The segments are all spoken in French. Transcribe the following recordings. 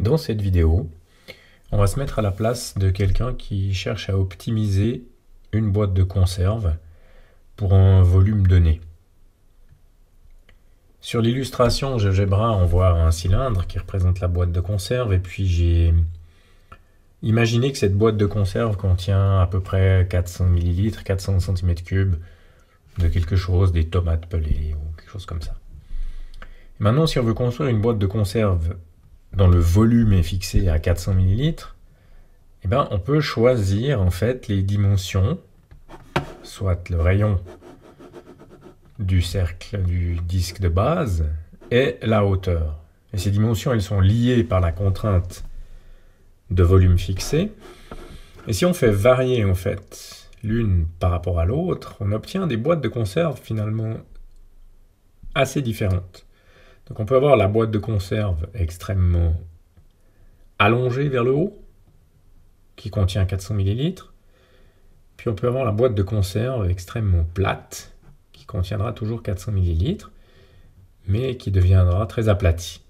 Dans cette vidéo, on va se mettre à la place de quelqu'un qui cherche à optimiser une boîte de conserve pour un volume donné. Sur l'illustration GeoGebra, on voit un cylindre qui représente la boîte de conserve et puis j'ai imaginé que cette boîte de conserve contient à peu près 400 ml, 400 cm3 de quelque chose, des tomates pelées ou quelque chose comme ça. Et maintenant, si on veut construire une boîte de conserve dont le volume est fixé à 400 ml, eh ben, on peut choisir en fait les dimensions, soit le rayon du cercle du disque de base et la hauteur. Et ces dimensions, elles sont liées par la contrainte de volume fixé. Et si on fait varier en fait l'une par rapport à l'autre, on obtient des boîtes de conserve finalement assez différentes. Donc on peut avoir la boîte de conserve extrêmement allongée vers le haut, qui contient 400 ml. Puis on peut avoir la boîte de conserve extrêmement plate, qui contiendra toujours 400 ml, mais qui deviendra très aplatie.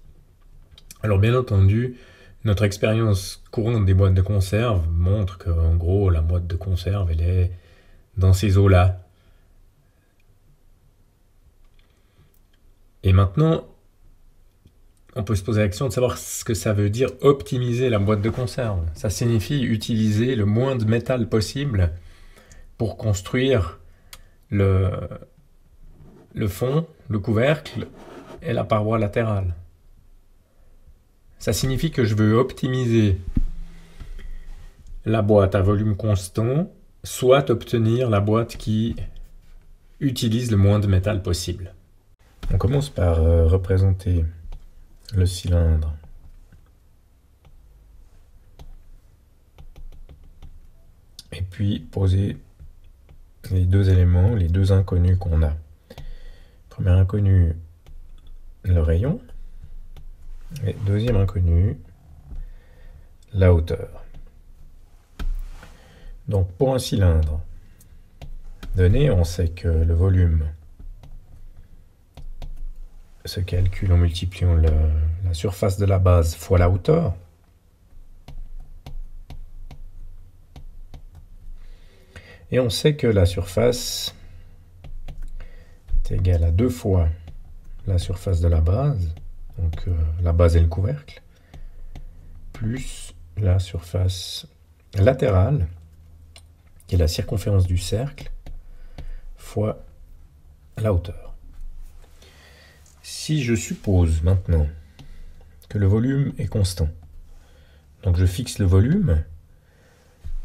Alors bien entendu, notre expérience courante des boîtes de conserve montre qu'en gros, la boîte de conserve, elle est dans ces eaux-là. Et maintenant, on peut se poser la question de savoir ce que ça veut dire optimiser la boîte de conserve. Ça signifie utiliser le moins de métal possible pour construire le fond, le couvercle et la paroi latérale. Ça signifie que je veux optimiser la boîte à volume constant, soit obtenir la boîte qui utilise le moins de métal possible. On commence par représenter le cylindre et puis poser les deux éléments, les deux inconnus qu'on a. Premier inconnu, le rayon, et deuxième inconnu, la hauteur. Donc pour un cylindre donné, on sait que le volume se calcule en multipliant la surface de la base fois la hauteur. Et on sait que la surface est égale à 2 fois la surface de la base, donc la base et le couvercle, plus la surface latérale, qui est la circonférence du cercle, fois la hauteur. Si je suppose maintenant que le volume est constant, donc je fixe le volume,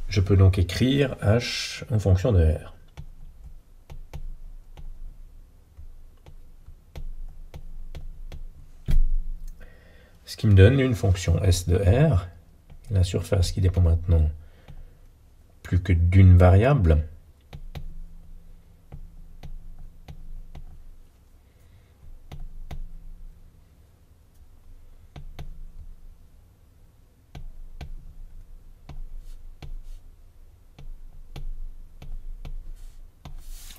je peux donc écrire H en fonction de R. Ce qui me donne une fonction S de R, la surface qui dépend maintenant plus que d'une variable.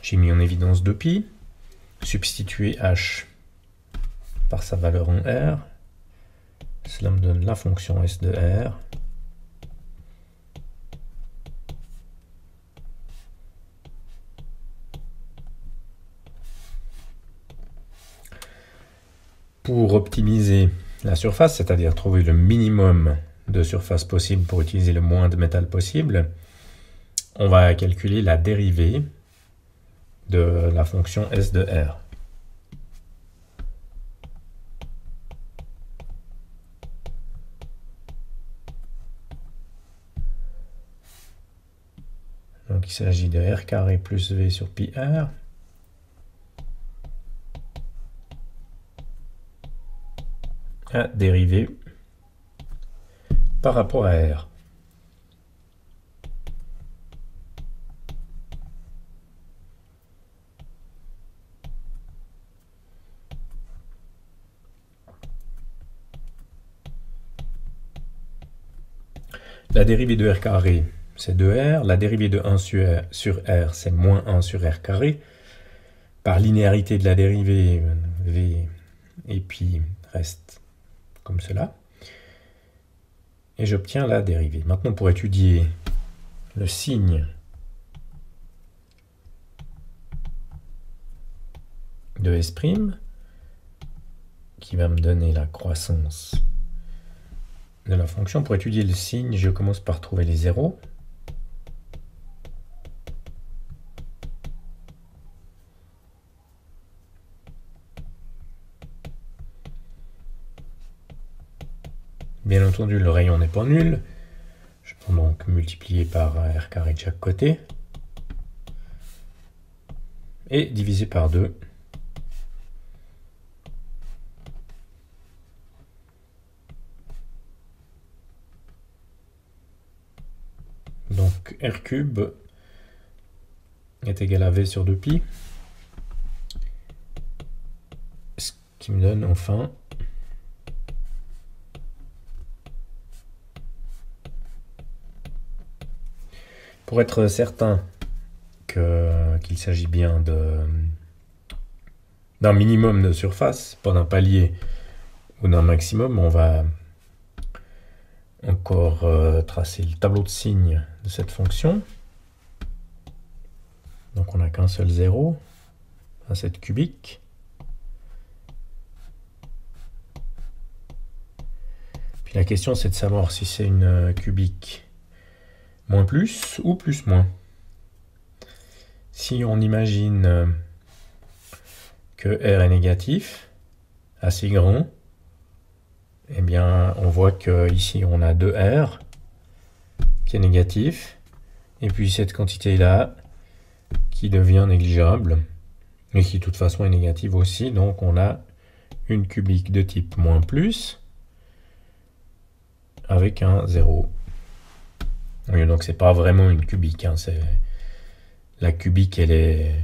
J'ai mis en évidence 2π, substituer H par sa valeur en R. Cela me donne la fonction S de R. Pour optimiser la surface, c'est-à-dire trouver le minimum de surface possible pour utiliser le moins de métal possible, on va calculer la dérivée de la fonction S de R. Donc il s'agit de R carré plus V sur pi R. À dériver par rapport à R. La dérivée de R carré, c'est 2R. La dérivée de 1 sur R, c'est moins 1 sur R carré. Par linéarité de la dérivée, V et pi reste comme cela. et j'obtiens la dérivée. Maintenant, pour étudier le signe de S', qui va me donner la croissance de la fonction, pour étudier le signe, je commence par trouver les zéros. Bien entendu, le rayon n'est pas nul. Je peux donc multiplier par r carré de chaque côté. Et diviser par 2. Donc r cube est égal à v sur 2pi. Ce qui me donne enfin pour être certain qu'il s'agit bien d'un minimum de surface, pas d'un palier ou d'un maximum, on va encore tracer le tableau de signes de cette fonction. Donc on n'a qu'un seul 0 à cette cubique. Puis la question c'est de savoir si c'est une cubique moins plus ou plus moins. Si on imagine que R est négatif, assez grand, eh bien on voit que ici on a 2R qui est négatif, et puis cette quantité-là qui devient négligeable, et qui de toute façon est négative aussi, donc on a une cubique de type moins plus, avec un 0. Oui, donc c'est pas vraiment une cubique, hein, la cubique elle est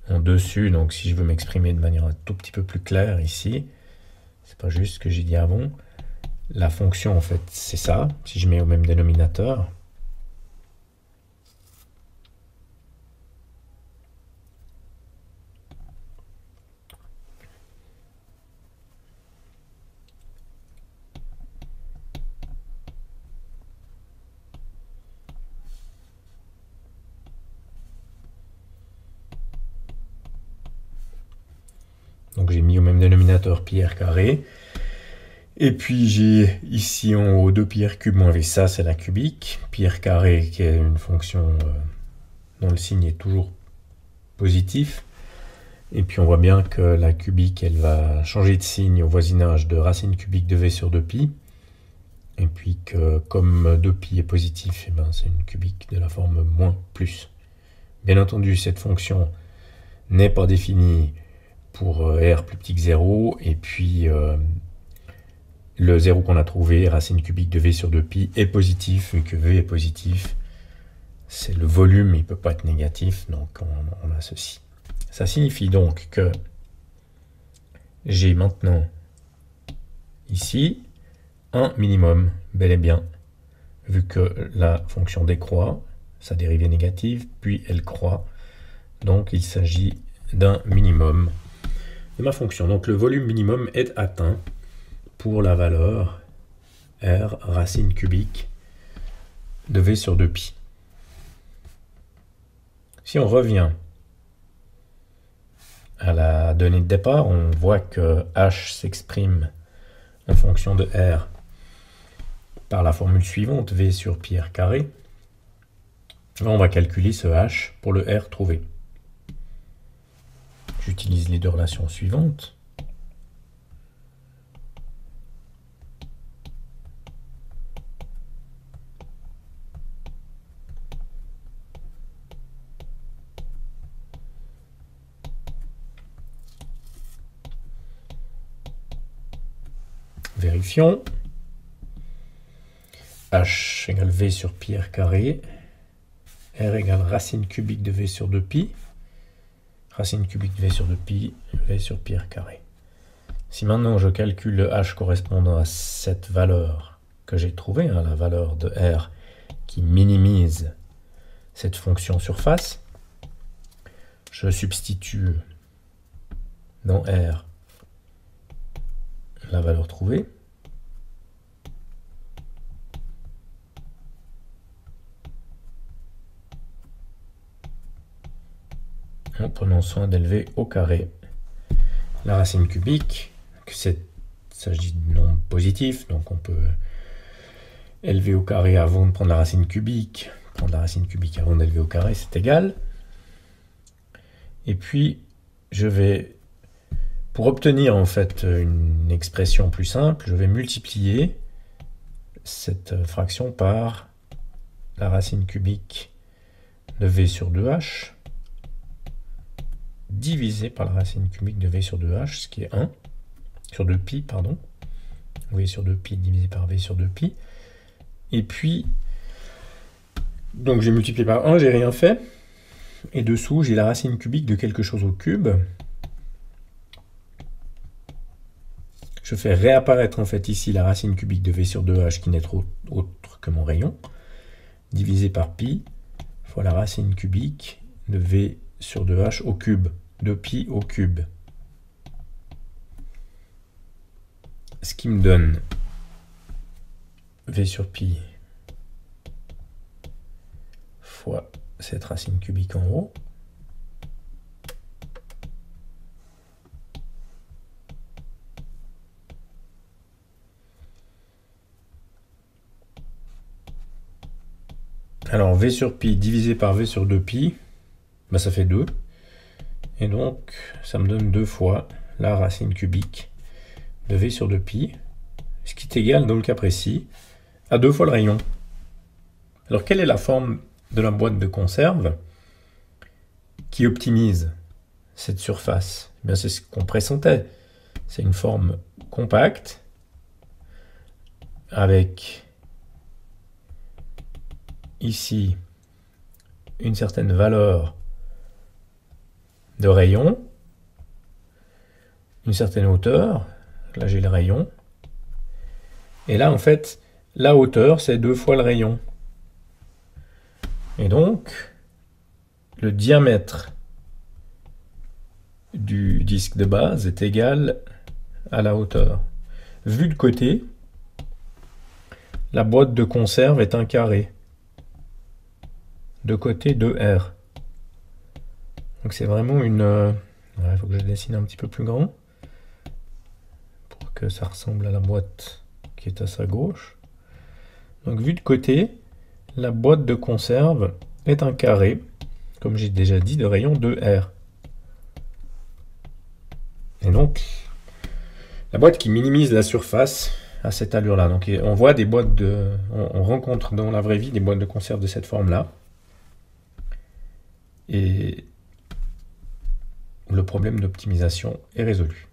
en dessus, donc si je veux m'exprimer de manière un tout petit peu plus claire ici, c'est pas juste ce que j'ai dit avant, la fonction en fait c'est ça, si je mets au même dénominateur. Donc j'ai mis au même dénominateur pi r carré. Et puis j'ai ici en haut 2 pi r cube moins v, ça c'est la cubique. Pi r carré qui est une fonction dont le signe est toujours positif. Et puis on voit bien que la cubique elle va changer de signe au voisinage de racine cubique de v sur 2pi. Et puis que comme 2pi est positif, et ben c'est une cubique de la forme moins plus. Bien entendu cette fonction n'est pas définie pour r plus petit que 0, et puis le 0 qu'on a trouvé, racine cubique de v sur 2pi, est positif, vu que v est positif, c'est le volume, il ne peut pas être négatif, donc on a ceci. Ça signifie donc que j'ai maintenant ici un minimum, bel et bien, vu que la fonction décroît, sa dérivée négative, puis elle croît, donc il s'agit d'un minimum de ma fonction. Donc le volume minimum est atteint pour la valeur r racine cubique de v sur 2pi. Si on revient à la donnée de départ, on voit que h s'exprime en fonction de r par la formule suivante, v sur pi r carré. Là, on va calculer ce h pour le r trouvé. J'utilise les deux relations suivantes. Vérifions. H égale v sur pi r carré. R égale racine cubique de v sur 2pi. Racine cubique de v sur 2pi, v sur pi r carré. Si maintenant je calcule le h correspondant à cette valeur que j'ai trouvée, hein, la valeur de r qui minimise cette fonction surface, je substitue dans r la valeur trouvée. en prenant soin d'élever au carré la racine cubique. Il s'agit de nombres positifs, donc on peut élever au carré avant de prendre la racine cubique, prendre la racine cubique avant d'élever au carré, c'est égal. Et puis, je vais, pour obtenir en fait une expression plus simple, je vais multiplier cette fraction par la racine cubique de v sur 2h, divisé par la racine cubique de v sur 2h, ce qui est 1, sur 2pi, pardon. v sur 2pi divisé par v sur 2pi. Et puis, donc j'ai multiplié par 1, j'ai rien fait. Et dessous, j'ai la racine cubique de quelque chose au cube. Je fais réapparaître en fait ici la racine cubique de v sur 2h, qui n'est autre que mon rayon, divisé par pi, fois la racine cubique de v sur 2h au cube, de pi au cube. Ce qui me donne v sur pi fois cette racine cubique en haut. Alors v sur pi divisé par v sur 2pi, bah ça fait 2. Et donc ça me donne 2 fois la racine cubique de v sur 2pi, ce qui est égal dans le cas précis à 2 fois le rayon. Alors quelle est la forme de la boîte de conserve qui optimise cette surface? Eh bien, c'est ce qu'on pressentait. C'est une forme compacte avec ici une certaine valeur de rayon, une certaine hauteur. Là, j'ai le rayon. Et là, en fait, la hauteur, c'est 2 fois le rayon. Et donc, le diamètre du disque de base est égal à la hauteur. Vu de côté, la boîte de conserve est un carré. De côté, 2R. Donc c'est vraiment une... Il faut que je dessine un petit peu plus grand pour que ça ressemble à la boîte qui est à sa gauche. Donc vu de côté, la boîte de conserve est un carré, comme j'ai déjà dit, de rayon 2R. Et donc, la boîte qui minimise la surface à cette allure-là. Donc on voit des boîtes de... On rencontre dans la vraie vie des boîtes de conserve de cette forme-là. Et le problème d'optimisation est résolu.